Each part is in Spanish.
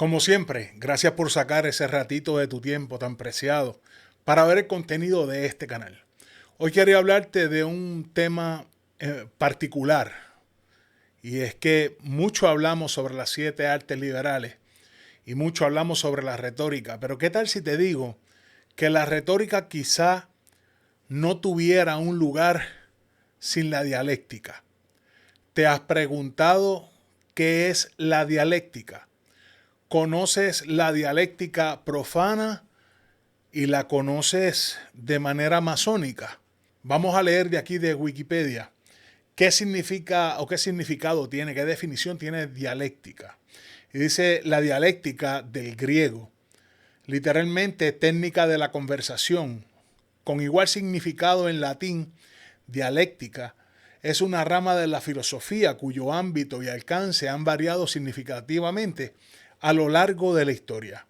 Como siempre, gracias por sacar ese ratito de tu tiempo tan preciado para ver el contenido de este canal. Hoy quería hablarte de un tema particular, y es que mucho hablamos sobre las 7 artes liberales y mucho hablamos sobre la retórica, pero ¿qué tal si te digo que la retórica quizá no tuviera un lugar sin la dialéctica? ¿Te has preguntado qué es la dialéctica? ¿Conoces la dialéctica profana y la conoces de manera masónica? Vamos a leer de aquí de Wikipedia qué significa o qué significado tiene, qué definición tiene dialéctica. Y dice la dialéctica del griego, literalmente técnica de la conversación, con igual significado en latín, dialéctica es una rama de la filosofía cuyo ámbito y alcance han variado significativamente a lo largo de la historia.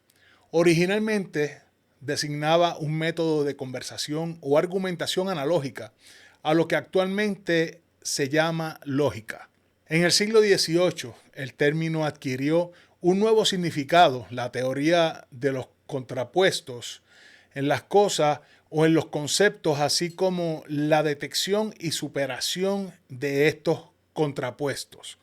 Originalmente designaba un método de conversación o argumentación analógica a lo que actualmente se llama lógica. En el siglo XVIII, el término adquirió un nuevo significado, la teoría de los contrapuestos en las cosas o en los conceptos, así como la detección y superación de estos contrapuestos.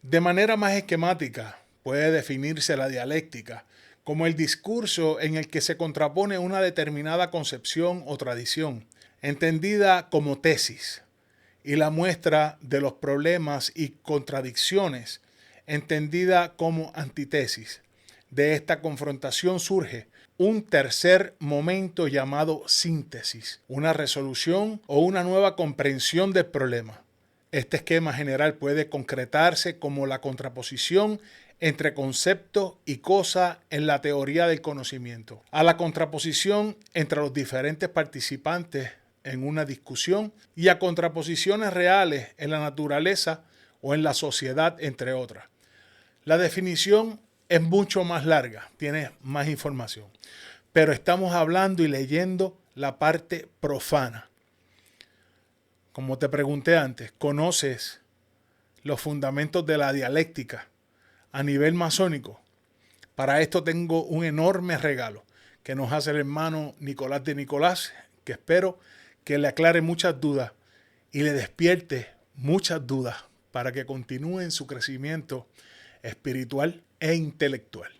De manera más esquemática, puede definirse la dialéctica como el discurso en el que se contrapone una determinada concepción o tradición, entendida como tesis, y la muestra de los problemas y contradicciones, entendida como antítesis. De esta confrontación surge un tercer momento llamado síntesis, una resolución o una nueva comprensión del problema. Este esquema general puede concretarse como la contraposición entre concepto y cosa en la teoría del conocimiento, a la contraposición entre los diferentes participantes en una discusión y a contraposiciones reales en la naturaleza o en la sociedad, entre otras. La definición es mucho más larga, tiene más información, pero estamos hablando y leyendo la parte profana. Como te pregunté antes, ¿conoces los fundamentos de la dialéctica a nivel masónico? Para esto tengo un enorme regalo que nos hace el hermano Nicolás de Nicolás, que espero que le aclare muchas dudas y le despierte muchas dudas para que continúe en su crecimiento espiritual e intelectual.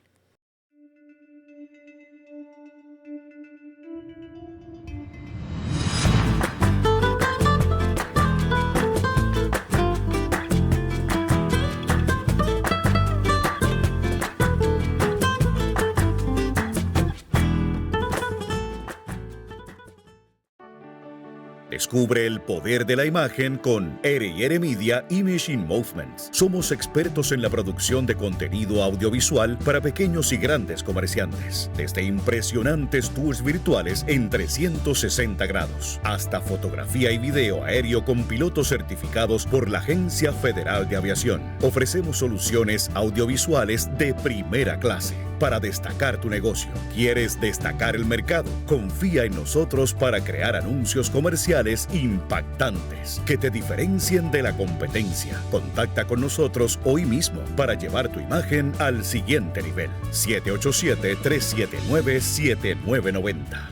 Descubre el poder de la imagen con R&R Media Imaging Movements. Somos expertos en la producción de contenido audiovisual para pequeños y grandes comerciantes. Desde impresionantes tours virtuales en 360 grados hasta fotografía y video aéreo con pilotos certificados por la Agencia Federal de Aviación. Ofrecemos soluciones audiovisuales de primera clase para destacar tu negocio. ¿Quieres destacar el mercado? Confía en nosotros para crear anuncios comerciales impactantes que te diferencien de la competencia. Contacta con nosotros hoy mismo para llevar tu imagen al siguiente nivel. 787-379-7990.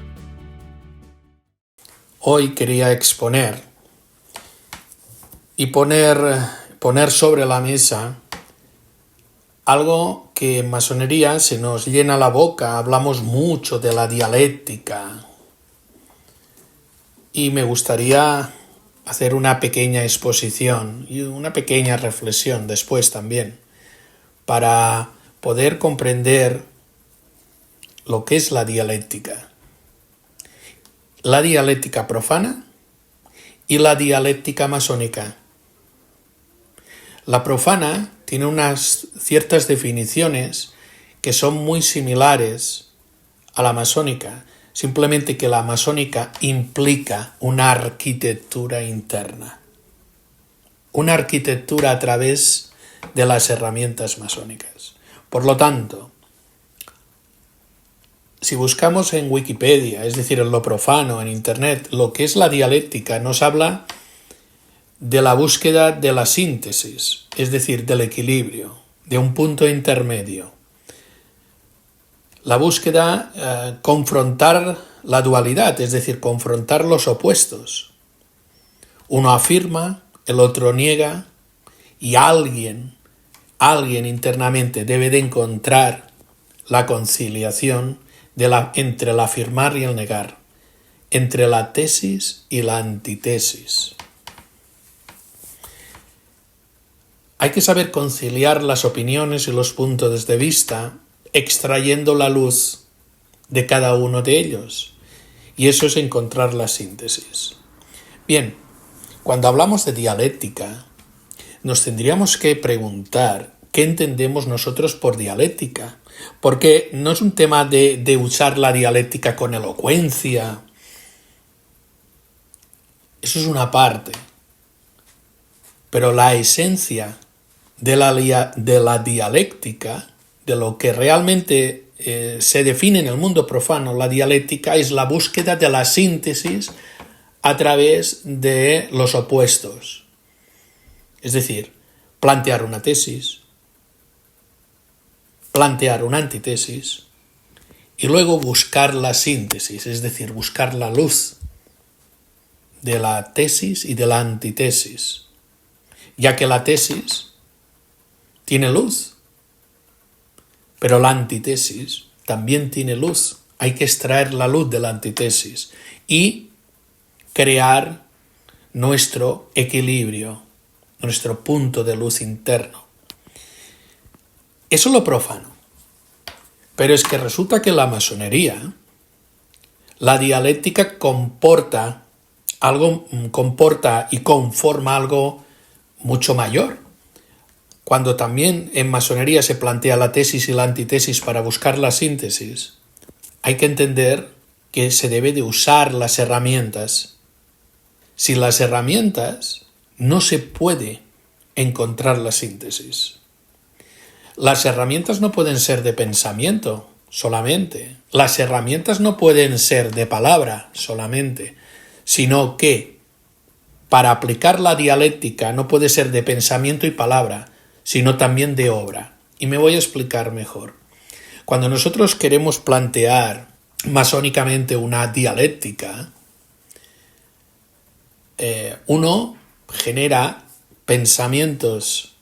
Hoy quería exponer y poner sobre la mesa algo que en masonería se nos llena la boca, hablamos mucho de la dialéctica y me gustaría hacer una pequeña exposición y una pequeña reflexión después también para poder comprender lo que es la dialéctica profana y la dialéctica masónica. La profana tiene unas ciertas definiciones que son muy similares a la masónica, simplemente que la masónica implica una arquitectura interna, una arquitectura a través de las herramientas masónicas. Por lo tanto, si buscamos en Wikipedia, es decir, en lo profano, en Internet, lo que es la dialéctica, nos habla de la búsqueda de la síntesis, es decir, del equilibrio, de un punto intermedio, La búsqueda, confrontar la dualidad, es decir, confrontar los opuestos. Uno afirma, el otro niega, y alguien internamente debe de encontrar la conciliación entre el afirmar y el negar, entre la tesis y la antitesis. Hay que saber conciliar las opiniones y los puntos de vista, extrayendo la luz de cada uno de ellos. Y eso es encontrar la síntesis. Bien, cuando hablamos de dialéctica, nos tendríamos que preguntar qué entendemos nosotros por dialéctica. Porque no es un tema de usar la dialéctica con elocuencia. Eso es una parte. Pero la esencia de la dialéctica, de lo que realmente se define en el mundo profano, la dialéctica es la búsqueda de la síntesis a través de los opuestos. Es decir, plantear una tesis, plantear una antitesis y luego buscar la síntesis, es decir, buscar la luz de la tesis y de la antitesis, ya que la tesis tiene luz, pero la antitesis también tiene luz. Hay que extraer la luz de la antitesis y crear nuestro equilibrio, nuestro punto de luz interno. Eso es lo profano. Pero es que resulta que en la masonería, la dialéctica comporta y conforma algo mucho mayor. Cuando también en masonería se plantea la tesis y la antitesis para buscar la síntesis, hay que entender que se debe de usar las herramientas. Sin las herramientas no se puede encontrar la síntesis. Las herramientas no pueden ser de pensamiento solamente. Las herramientas no pueden ser de palabra solamente, sino que para aplicar la dialéctica no puede ser de pensamiento y palabra, sino también de obra. Y me voy a explicar mejor. Cuando nosotros queremos plantear masónicamente una dialéctica, uno genera pensamientos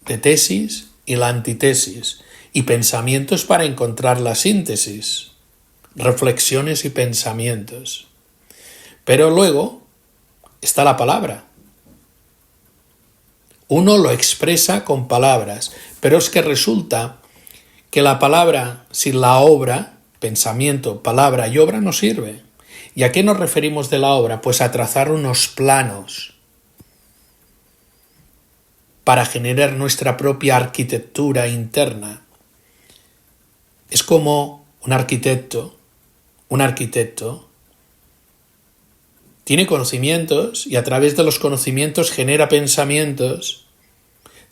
de tesis y la antitesis, y pensamientos para encontrar la síntesis, reflexiones y pensamientos. Pero luego está la palabra. Uno lo expresa con palabras, pero es que resulta que la palabra sin la obra, pensamiento, palabra y obra no sirve. ¿Y a qué nos referimos de la obra? Pues a trazar unos planos para generar nuestra propia arquitectura interna. Es como un arquitecto tiene conocimientos y a través de los conocimientos genera pensamientos.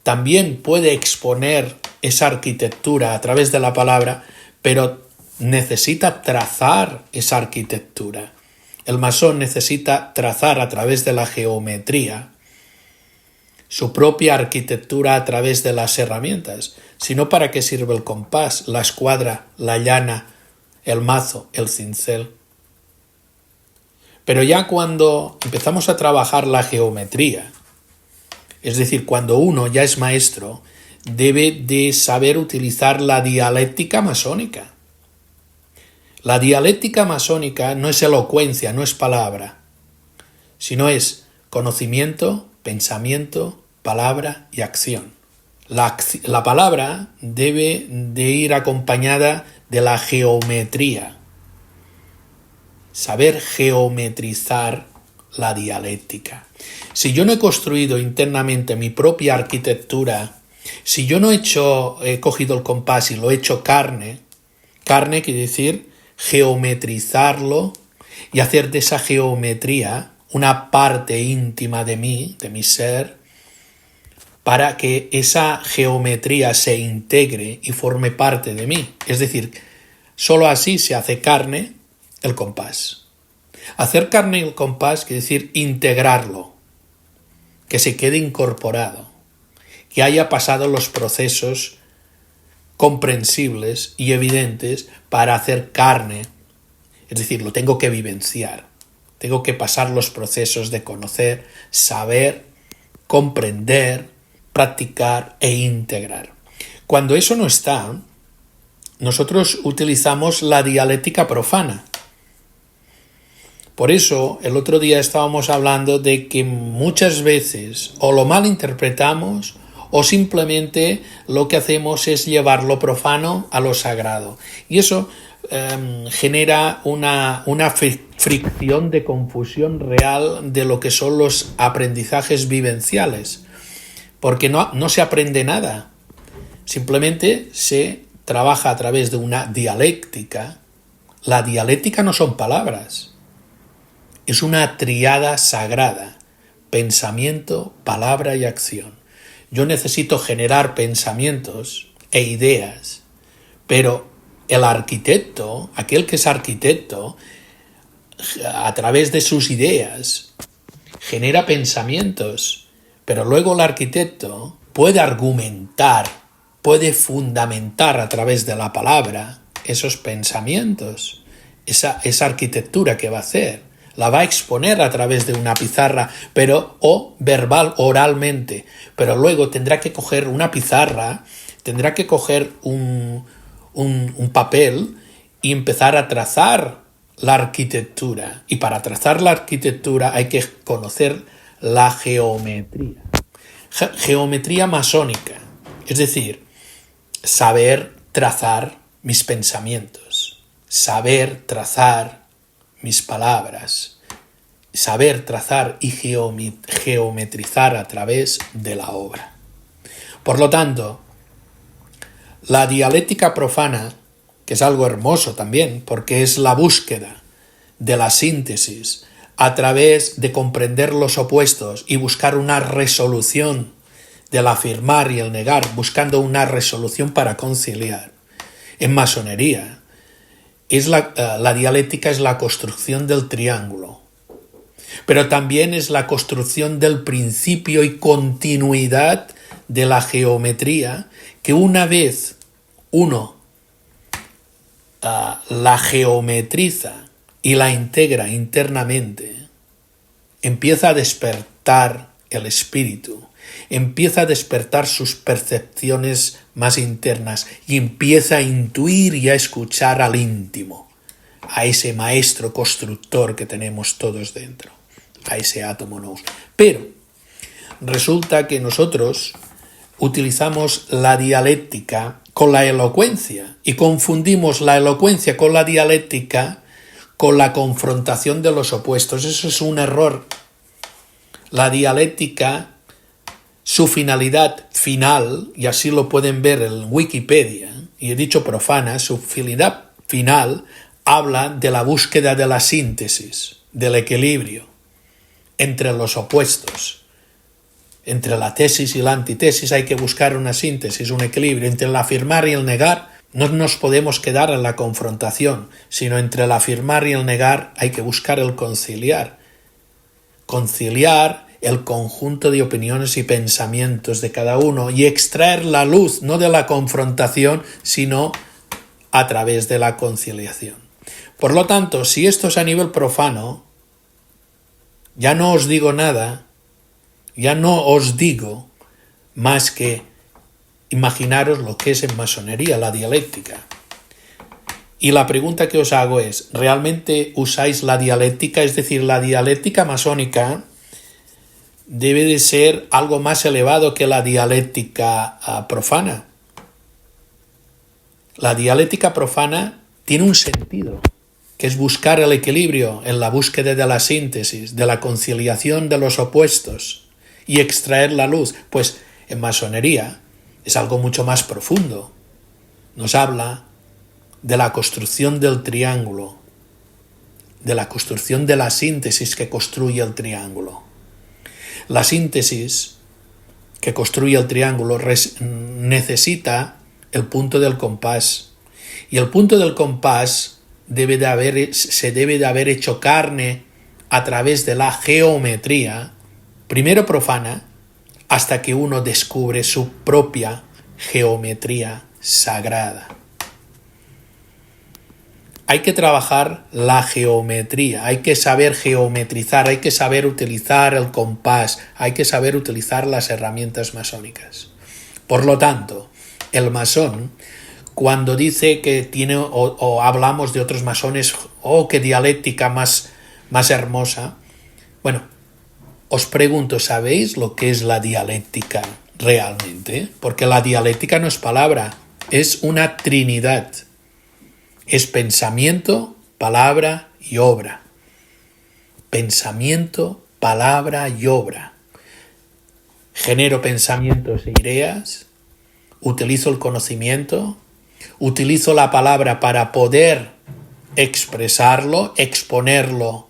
También puede exponer esa arquitectura a través de la palabra, pero necesita trazar esa arquitectura. El masón necesita trazar a través de la geometría su propia arquitectura a través de las herramientas. Si no, ¿para qué sirve el compás, la escuadra, la llana, el mazo, el cincel? Pero ya cuando empezamos a trabajar la geometría, es decir, cuando uno ya es maestro, debe de saber utilizar la dialéctica masónica. La dialéctica masónica no es elocuencia, no es palabra, sino es conocimiento, pensamiento, palabra y acción. La palabra debe de ir acompañada de la geometría. Saber geometrizar la dialéctica. Si yo no he construido internamente mi propia arquitectura, si yo no he cogido el compás y lo he hecho carne quiere decir geometrizarlo y hacer de esa geometría una parte íntima de mí, de mi ser, para que esa geometría se integre y forme parte de mí. Es decir, solo así se hace carne el compás. Hacer carne el compás quiere decir integrarlo, que se quede incorporado, que haya pasado los procesos comprensibles y evidentes para hacer carne. Es decir, lo tengo que vivenciar. Tengo que pasar los procesos de conocer, saber, comprender, practicar e integrar. Cuando eso no está, nosotros utilizamos la dialéctica profana. Por eso, el otro día estábamos hablando de que muchas veces o lo malinterpretamos o simplemente lo que hacemos es llevar lo profano a lo sagrado. Y eso genera una fricción de confusión real de lo que son los aprendizajes vivenciales, porque no se aprende nada, simplemente se trabaja a través de una dialéctica. La dialéctica no son palabras, es una tríada sagrada: pensamiento, palabra y acción. Yo necesito generar pensamientos e ideas, pero el arquitecto, aquel que es arquitecto, a través de sus ideas, genera pensamientos, pero luego el arquitecto puede argumentar, puede fundamentar a través de la palabra esos pensamientos, esa arquitectura que va a hacer. La va a exponer a través de una pizarra, o verbal, oralmente, pero luego tendrá que coger una pizarra, tendrá que coger un papel y empezar a trazar la arquitectura. Y para trazar la arquitectura hay que conocer la geometría. Geometría masónica, es decir, saber trazar mis pensamientos, saber trazar mis palabras, saber trazar y geometrizar a través de la obra. Por lo tanto, la dialéctica profana, que es algo hermoso también, porque es la búsqueda de la síntesis a través de comprender los opuestos y buscar una resolución del afirmar y el negar, buscando una resolución para conciliar. En masonería, la dialéctica es la construcción del triángulo, pero también es la construcción del principio y continuidad de la geometría, que una vez uno la geometriza y la integra internamente, empieza a despertar el espíritu, empieza a despertar sus percepciones más internas y empieza a intuir y a escuchar al íntimo, a ese maestro constructor que tenemos todos dentro, a ese átomo nous. Pero resulta que nosotros utilizamos la dialéctica con la elocuencia y confundimos la elocuencia con la dialéctica con la confrontación de los opuestos. Eso es un error. La dialéctica, su finalidad final, y así lo pueden ver en Wikipedia, y he dicho profana, su finalidad final habla de la búsqueda de la síntesis, del equilibrio entre los opuestos. Entre la tesis y la antítesis hay que buscar una síntesis, un equilibrio. Entre el afirmar y el negar no nos podemos quedar en la confrontación, sino entre el afirmar y el negar hay que buscar el conciliar. Conciliar el conjunto de opiniones y pensamientos de cada uno y extraer la luz, no de la confrontación, sino a través de la conciliación. Por lo tanto, si esto es a nivel profano, ya no os digo nada, ya no os digo más que imaginaros lo que es en masonería, la dialéctica. Y la pregunta que os hago es, ¿realmente usáis la dialéctica? Es decir, la dialéctica masónica debe de ser algo más elevado que la dialéctica profana. La dialéctica profana tiene un sentido, que es buscar el equilibrio en la búsqueda de la síntesis, de la conciliación de los opuestos y extraer la luz. Pues en masonería es algo mucho más profundo. Nos habla de la construcción del triángulo, de la construcción de la síntesis que construye el triángulo. La síntesis que construye el triángulo necesita el punto del compás, y el punto del compás se debe de haber hecho carne a través de la geometría, primero profana, hasta que uno descubre su propia geometría sagrada. Hay que trabajar la geometría, hay que saber geometrizar, hay que saber utilizar el compás, hay que saber utilizar las herramientas masónicas. Por lo tanto, el masón, cuando dice que tiene o hablamos de otros masones, qué dialéctica más hermosa, bueno, os pregunto, ¿sabéis lo que es la dialéctica realmente? Porque la dialéctica no es palabra, es una trinidad. Es pensamiento, palabra y obra. Pensamiento, palabra y obra. Genero pensamientos e ideas, utilizo el conocimiento, utilizo la palabra para poder expresarlo, exponerlo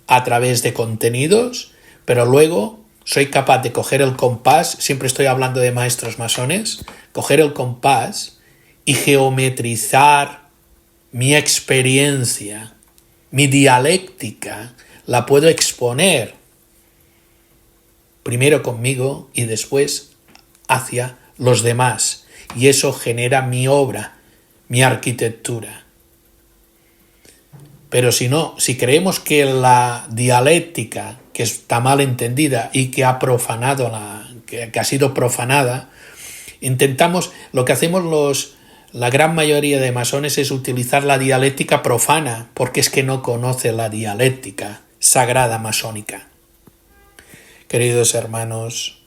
a través de contenidos, pero luego soy capaz de coger el compás, siempre estoy hablando de maestros masones, coger el compás y geometrizar mi experiencia, mi dialéctica, la puedo exponer primero conmigo y después hacia los demás. Y eso genera mi obra, mi arquitectura. Pero si creemos que la dialéctica, que está mal entendida y que ha profanado, que ha sido profanada, lo que hacemos la gran mayoría de masones es utilizar la dialéctica profana, porque es que no conoce la dialéctica sagrada masónica. Queridos hermanos,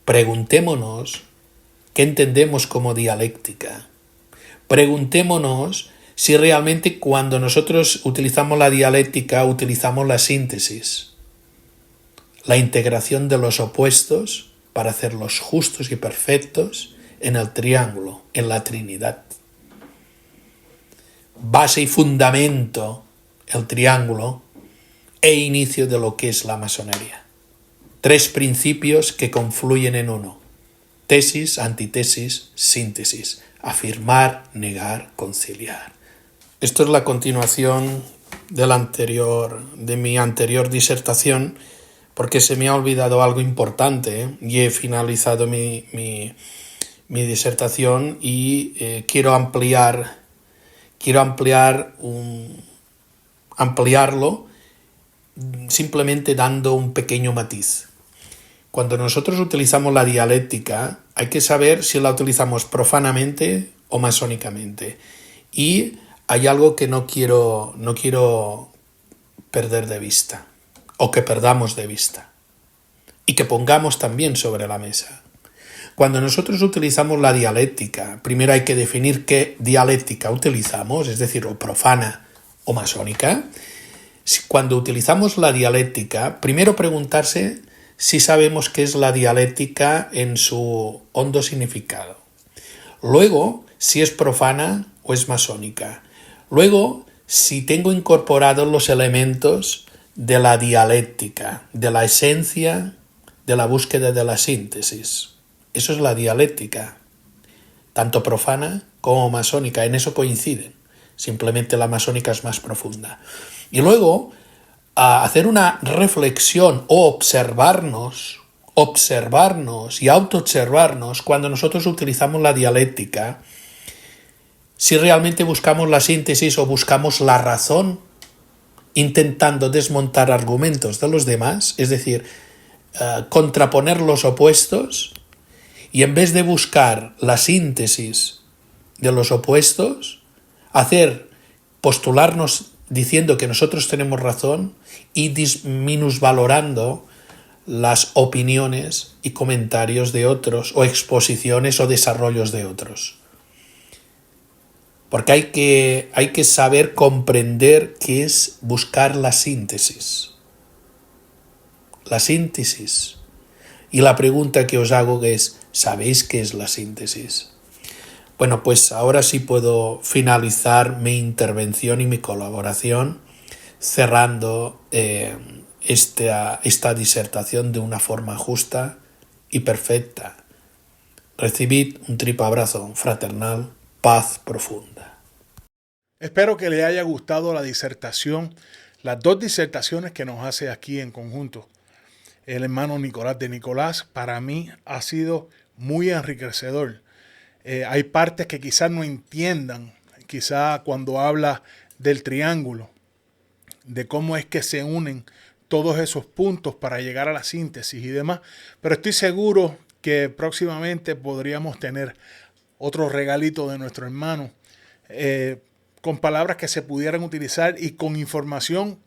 preguntémonos qué entendemos como dialéctica. Preguntémonos si realmente cuando nosotros utilizamos la dialéctica utilizamos la síntesis, la integración de los opuestos para hacerlos justos y perfectos en el triángulo, en la Trinidad. Base y fundamento, el triángulo, e inicio de lo que es la masonería. 3 principios que confluyen en uno. Tesis, antitesis, síntesis. Afirmar, negar, conciliar. Esto es la continuación de mi anterior disertación, porque se me ha olvidado algo importante, y he finalizado mi disertación y quiero ampliarlo simplemente dando un pequeño matiz. Cuando nosotros utilizamos la dialéctica, hay que saber si la utilizamos profanamente o masónicamente. Y hay algo que no quiero perder de vista, o que perdamos de vista, y que pongamos también sobre la mesa. Cuando nosotros utilizamos la dialéctica, primero hay que definir qué dialéctica utilizamos, es decir, o profana o masónica. Cuando utilizamos la dialéctica, primero preguntarse si sabemos qué es la dialéctica en su hondo significado. Luego, si es profana o es masónica. Luego, si tengo incorporados los elementos de la dialéctica, de la esencia, de la búsqueda de la síntesis. Eso es la dialéctica, tanto profana como masónica, en eso coinciden. Simplemente la masónica es más profunda. Y luego, a hacer una reflexión o observarnos y autoobservarnos cuando nosotros utilizamos la dialéctica, si realmente buscamos la síntesis o buscamos la razón, intentando desmontar argumentos de los demás, es decir, contraponer los opuestos, y en vez de buscar la síntesis de los opuestos, postularnos diciendo que nosotros tenemos razón y minusvalorando las opiniones y comentarios de otros, o exposiciones o desarrollos de otros. Porque hay que saber comprender qué es buscar la síntesis. La síntesis. Y la pregunta que os hago es, ¿sabéis qué es la síntesis? Bueno, pues ahora sí puedo finalizar mi intervención y mi colaboración cerrando esta disertación de una forma justa y perfecta. Recibid un tripabrazo fraternal, paz profunda. Espero que le haya gustado la disertación, las 2 disertaciones que nos hace aquí en conjunto el hermano Nicolás de Nicolás. Para mí ha sido muy enriquecedor Hay partes que quizás no entiendan, quizás cuando habla del triángulo, de cómo es que se unen todos esos puntos para llegar a la síntesis y demás. Pero estoy seguro que próximamente podríamos tener otro regalito de nuestro hermano con palabras que se pudieran utilizar y con información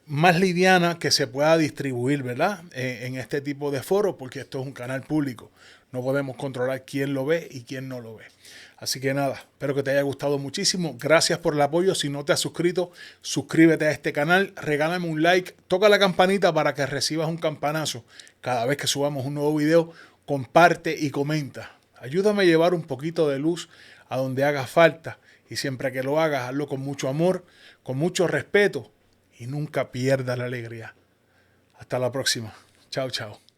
más liviana que se pueda distribuir, ¿verdad? En este tipo de foros, porque esto es un canal público. No podemos controlar quién lo ve y quién no lo ve. Así que nada, espero que te haya gustado muchísimo. Gracias por el apoyo. Si no te has suscrito, suscríbete a este canal, regálame un like, toca la campanita para que recibas un campanazo cada vez que subamos un nuevo video. Comparte y comenta. Ayúdame a llevar un poquito de luz a donde haga falta. Y siempre que lo hagas, hazlo con mucho amor, con mucho respeto y nunca pierdas la alegría. Hasta la próxima. Chao, chao.